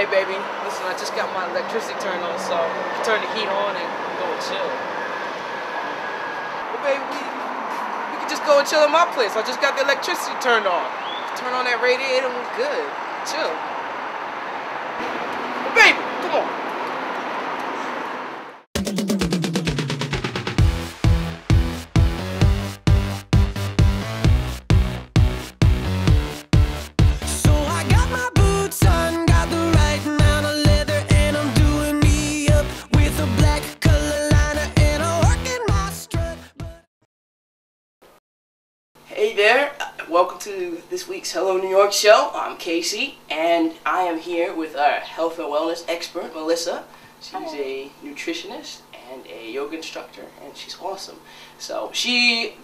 Hey baby, listen, I just got my electricity turned on, so you can turn the heat on and go and chill. Well baby, we can just go and chill at my place. I just got the electricity turned on. Turn on that radiator and we're good. Chill. Well baby, come on. Hey there, welcome to this week's Hello New York show. I'm Casey, and I am here with our health and wellness expert, Melissa. She's a nutritionist and a yoga instructor, and she's awesome. So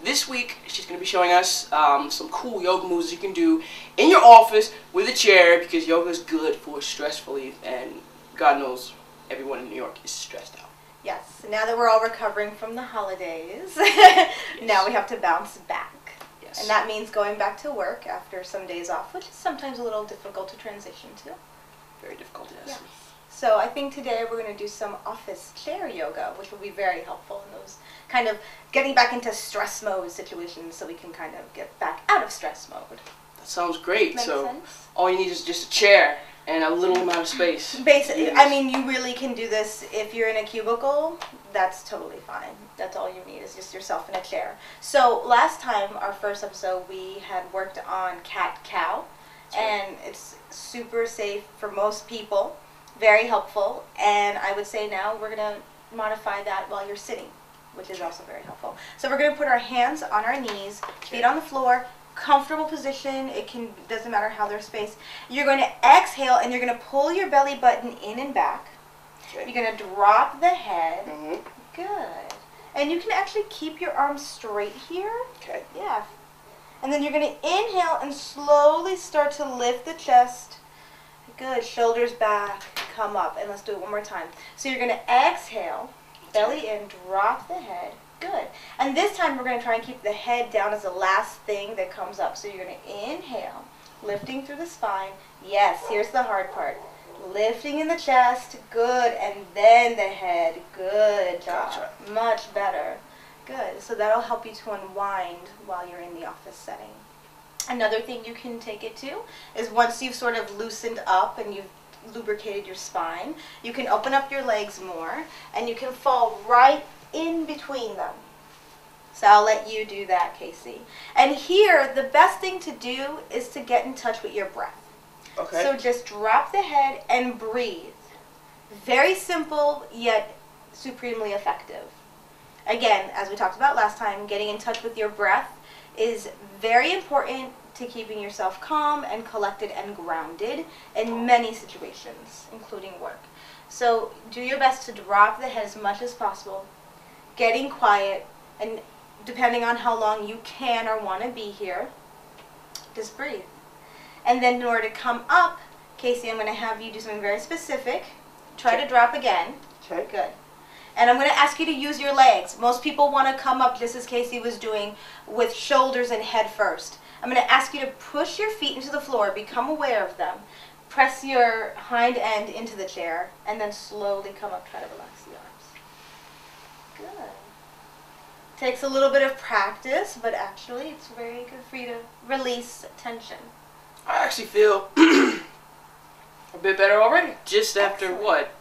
this week, she's going to be showing us some cool yoga moves you can do in your office with a chair, because yoga is good for stress relief, and God knows everyone in New York is stressed out. Yes, now that we're all recovering from the holidays, now we have to bounce back. Yes. And that means going back to work after some days off, which is sometimes a little difficult to transition to. Very difficult, yes. Yeah. So I think today we're going to do some office chair yoga, which will be very helpful in those kind of getting back into stress mode situations, so we can kind of get back out of stress mode. That sounds great. Makes so sense? All you need is just a chair and a little amount of space. Basically, Yes. I mean, you really can do this if you're in a cubicle. That's totally fine. That's all you need is just yourself in a chair. So last time, our first episode, we had worked on cat-cow, and it's super safe for most people, very helpful, and I would say now we're going to modify that while you're sitting, which is also very helpful. So we're going to put our hands on our knees, feet on the floor, comfortable position. Doesn't matter how they're spaced. You're going to exhale, and you're going to pull your belly button in and back. Okay. You're going to drop the head. Mm-hmm. Good. And you can actually keep your arms straight here. Okay. Yeah. And then you're going to inhale and slowly start to lift the chest. Good. Shoulders back. Come up. And let's do it one more time. So you're going to exhale, belly in, drop the head. Good. And this time we're going to try and keep the head down as the last thing that comes up. So you're going to inhale, lifting through the spine. Yes, here's the hard part. Lifting in the chest. Good. And then the head. Good job. Gotcha. Much better. Good. So that'll help you to unwind while you're in the office setting. Another thing you can take it to is once you've sort of loosened up and you've lubricated your spine, you can open up your legs more and you can fall right in between them. So I'll let you do that, Casey. And here, the best thing to do is to get in touch with your breath. Okay. So just drop the head and breathe. Very simple, yet supremely effective. Again, as we talked about last time, getting in touch with your breath is very important to keeping yourself calm and collected and grounded in many situations, including work. So do your best to drop the head as much as possible, getting quiet, and depending on how long you can or want to be here, just breathe. And then in order to come up, Casey, I'm going to have you do something very specific. Try to drop again. Okay. Good. And I'm going to ask you to use your legs. Most people want to come up just as Casey was doing, with shoulders and head first. I'm going to ask you to push your feet into the floor, become aware of them, press your hind end into the chair, and then slowly come up. Try to relax the arms. Good. Takes a little bit of practice, but actually it's very good for you to release tension. I actually feel a bit better already, just after, Excellent. what,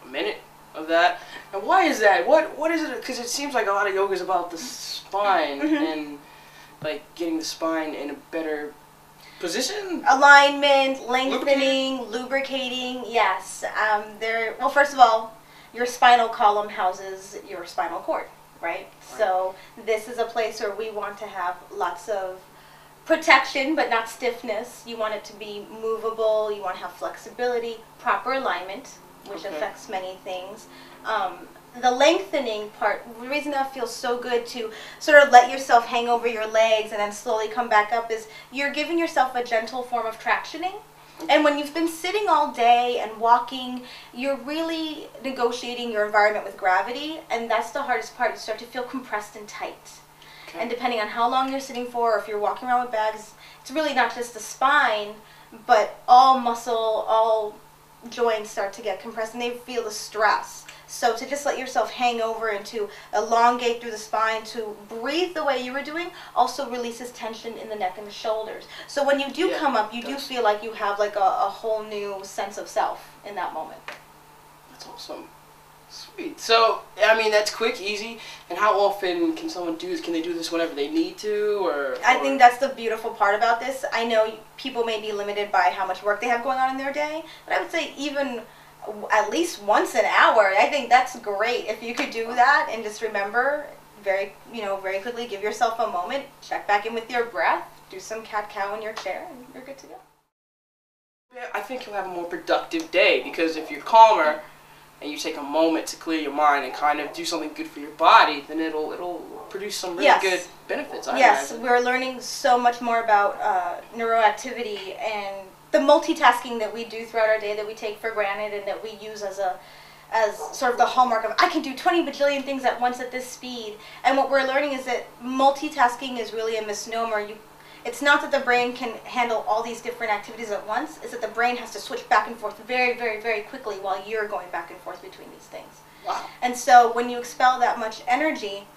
a minute of that. And why is that? What is it? Because it seems like a lot of yoga is about the spine and like getting the spine in a better position. Alignment, lengthening, lubricating. Yes. Well, first of all, your spinal column houses your spinal cord, right? So this is a place where we want to have lots of protection, but not stiffness. You want it to be movable. You want to have flexibility, proper alignment, which affects many things. The lengthening part, the reason that feels so good to sort of let yourself hang over your legs and then slowly come back up is you're giving yourself a gentle form of tractioning. And when you've been sitting all day and walking, you're really negotiating your environment with gravity, and that's the hardest part. You start to feel compressed and tight. Okay. And depending on how long you're sitting for, or if you're walking around with bags, it's really not just the spine, but all muscle, all joints start to get compressed and they feel the stress. So to just let yourself hang over and to elongate through the spine, to breathe the way you were doing, also releases tension in the neck and the shoulders. So when you do come up, you do feel like you have like a whole new sense of self in that moment. That's awesome. Sweet. So, I mean, that's quick, easy. And how often can someone do this? Can they do this whenever they need to? Or I think that's the beautiful part about this. I know people may be limited by how much work they have going on in their day, but I would say even at least once an hour, I think that's great. If you could do that and just remember very quickly, give yourself a moment, check back in with your breath, do some cat-cow in your chair, and you're good to go. Yeah, I think you'll have a more productive day, because if you're calmer and you take a moment to clear your mind and kind of do something good for your body, then it'll produce some really good benefits. I imagine. We're learning so much more about neuroactivity and the multitasking that we do throughout our day that we take for granted and that we use as sort of the hallmark of I can do 20 bajillion things at once at this speed. And what we're learning is that multitasking is really a misnomer. It's not that the brain can handle all these different activities at once. It's that the brain has to switch back and forth very, very, very quickly while you're going back and forth between these things. Wow. And so when you expel that much energy,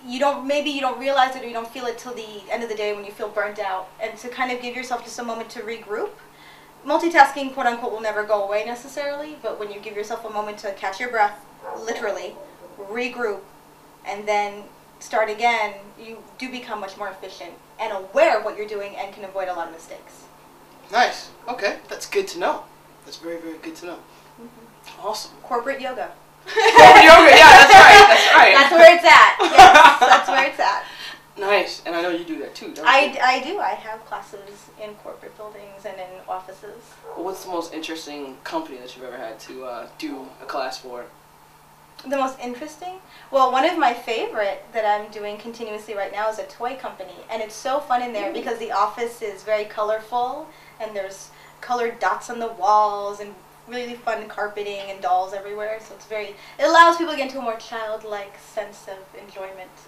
maybe you don't realize it or you don't feel it till the end of the day when you feel burnt out. And to kind of give yourself just a moment to regroup. Multitasking, quote unquote, will never go away necessarily, but when you give yourself a moment to catch your breath, literally, regroup, and then start again, you do become much more efficient and aware of what you're doing and can avoid a lot of mistakes. Nice. Okay. That's good to know. That's very, very good to know. Awesome. Corporate yoga. Corporate yoga, yeah, that's right. That's right. That's where it's at. Yes, that's where it's at. Nice. And I know you do that too, don't you? I do. I have classes in corporate buildings and in offices. Well, what's the most interesting company that you've ever had to do a class for? The most interesting? Well, one of my favorite that I'm doing continuously right now is a toy company. And it's so fun in there because the office is very colorful and there's colored dots on the walls and really fun carpeting and dolls everywhere. So it allows people to get into a more childlike sense of enjoyment. So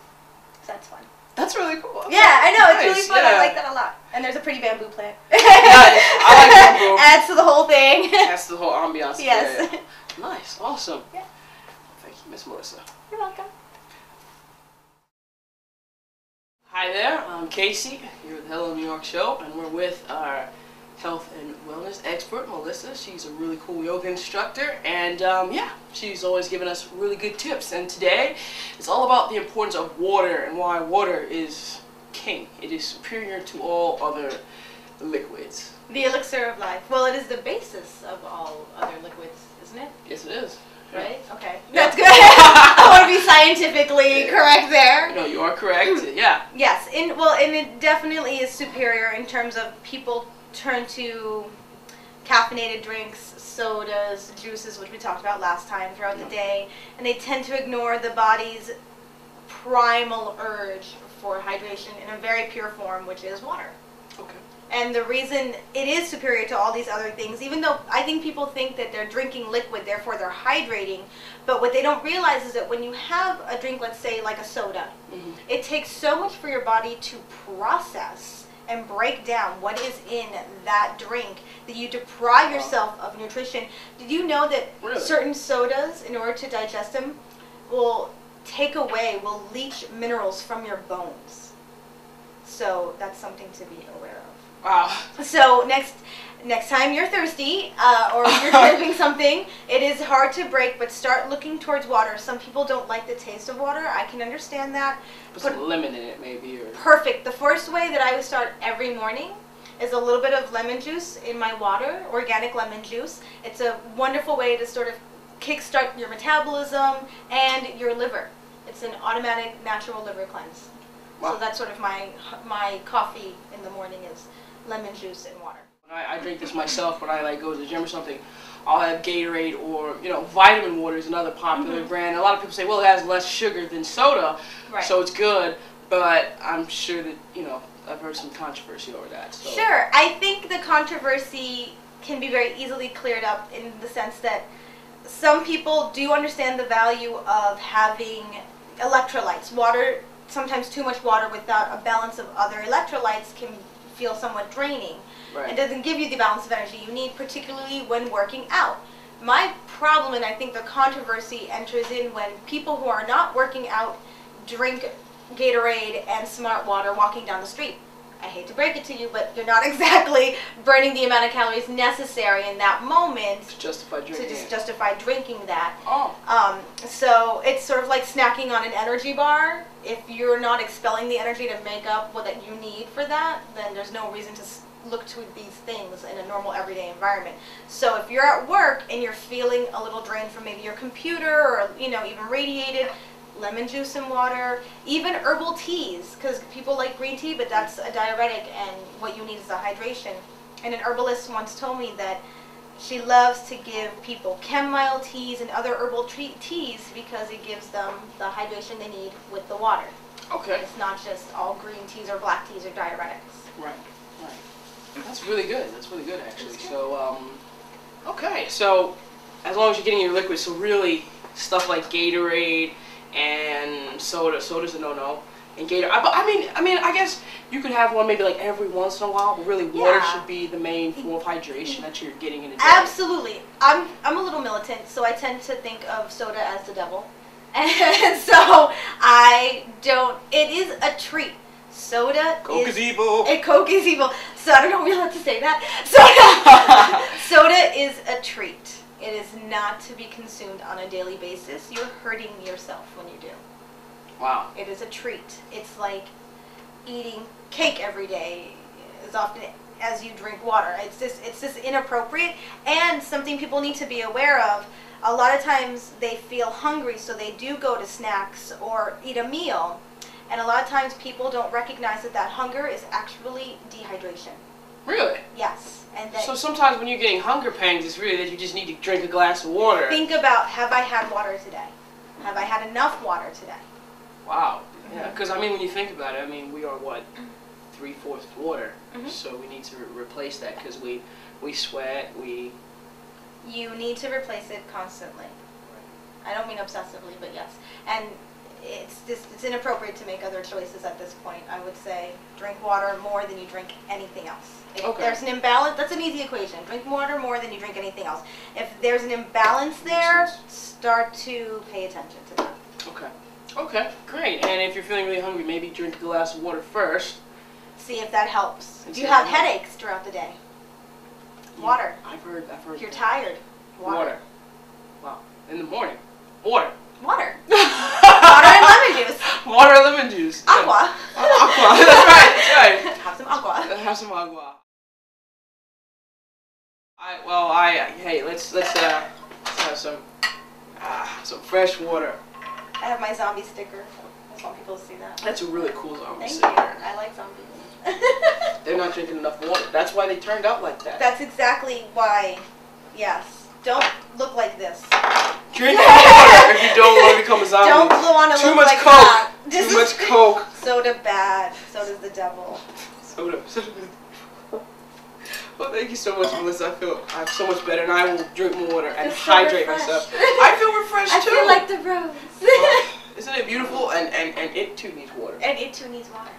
that's fun. That's really cool. Okay. Yeah, I know. It's Nice, really fun. yeah. I like that a lot. And there's a pretty bamboo plant. Yeah, I like bamboo. Adds to the whole thing. That's the whole ambiance. Yes. Yeah. Nice. Awesome. Yeah. Thank you, Miss Melissa. You're welcome. Hi there, I'm Casey, here with the Hello New York Show, and we're with our health and wellness expert, Melissa. She's a really cool yoga instructor, and yeah, she's always giving us really good tips. And today, it's all about the importance of water and why water is king. It is superior to all other liquids. The elixir of life. Well, it is the basis of all other liquids, isn't it? Yes, it is. Right? Okay. Yeah. That's good. I want to be scientifically correct there. No, you are correct. Yeah. Yes. And it definitely is superior in terms of people turn to caffeinated drinks, sodas, juices, which we talked about last time throughout the day, and they tend to ignore the body's primal urge for hydration in a very pure form, which is water. Okay. And the reason it is superior to all these other things, even though I think people think that they're drinking liquid, therefore they're hydrating, but what they don't realize is that when you have a drink, let's say like a soda, it takes so much for your body to process and break down what is in that drink that you deprive yourself of nutrition. Did you know that certain sodas, in order to digest them, will leach minerals from your bones? So that's something to be aware of. Wow. So next time you're thirsty or you're drinking something, it is hard to break, but start looking towards water. Some people don't like the taste of water. I can understand that. Put some lemon in it, maybe. Or perfect. The first way that I would start every morning is a little bit of lemon juice in my water, organic lemon juice. It's a wonderful way to sort of kickstart your metabolism and your liver. It's an automatic, natural liver cleanse. Wow. So that's sort of my coffee in the morning is lemon juice and water. When I drink this myself when I go to the gym or something, I'll have Gatorade or vitamin water is another popular brand. A lot of people say, well, it has less sugar than soda, so it's good. But I'm sure that I've heard some controversy over that. So. Sure, I think the controversy can be very easily cleared up in the sense that some people do understand the value of having electrolytes. Water, sometimes too much water without a balance of other electrolytes can feel somewhat draining. Right. It doesn't give you the balance of energy you need, particularly when working out. My problem, and I think the controversy enters in when people who are not working out drink Gatorade and Smart Water walking down the street. I hate to break it to you, but you're not exactly burning the amount of calories necessary in that moment To justify drinking. to just justify drinking that. Oh. So it's sort of like snacking on an energy bar. If you're not expelling the energy to make up what that you need for that, then there's no reason to look to these things in a normal everyday environment. So if you're at work and you're feeling a little drained from maybe your computer or even radiated, lemon juice and water, even herbal teas, because people like green tea, but that's a diuretic and what you need is a hydration. And an herbalist once told me that she loves to give people chamomile teas and other herbal teas because it gives them the hydration they need with the water. Okay. It's not just all green teas or black teas or diuretics. Right. That's really good. That's really good, actually. So, okay. So, as long as you're getting your liquids, so really stuff like Gatorade and soda. Soda's a no-no. And Gatorade. I mean, I guess you could have one maybe like every once in a while, but really water should be the main form of hydration that you're getting in a day. Absolutely. I'm a little militant, so I tend to think of soda as the devil, and so I don't. It is a treat. Soda Coke is evil. Coke is evil. So I don't know if we're allowed to say that. Soda is a treat. It is not to be consumed on a daily basis. You're hurting yourself when you do. Wow. It is a treat. It's like eating cake every day as often as you drink water. It's just inappropriate and something people need to be aware of. A lot of times they feel hungry, so they do go to snacks or eat a meal. And a lot of times people don't recognize that hunger is actually dehydration. Really? Yes. And that So sometimes when you're getting hunger pangs, it's really that you just need to drink a glass of water. think about, have I had water today? Have I had enough water today? Wow. Yeah, because I mean, when you think about it, I mean, we are what, 3/4 water, so we need to replace that because we sweat, we. You need to replace it constantly. I don't mean obsessively, but yes. And it's inappropriate to make other choices at this point. I would say drink water more than you drink anything else. If there's an imbalance, that's an easy equation. Drink water more than you drink anything else. If there's an imbalance there, start to pay attention to that. Okay, great. And if you're feeling really hungry, maybe drink a glass of water first. See if that helps. If you have headaches throughout the day, water. I've heard. If you're tired, water. Wow. In the morning, water. Water. Water and lemon juice. Water and lemon juice. Aqua. Aqua. That's right. Have some aqua. Have some agua. Hey, let's have some fresh water. I have my zombie sticker. I just want people to see that. That's a really cool zombie Thank sticker. you. I like zombies. They're not drinking enough water. That's why they turned out like that. That's exactly why. Yes. Don't look like this. Drink water if you don't want to become a zombie. Don't want to Too look much like Coke. that. Too much Coke. Soda bad. Soda's the devil. Soda. Well, thank you so much, Melissa. I'm so much better, and I will drink more water and hydrate myself. I feel refreshed too. I feel like the rose. Isn't it beautiful? And it too needs water. And it too needs water.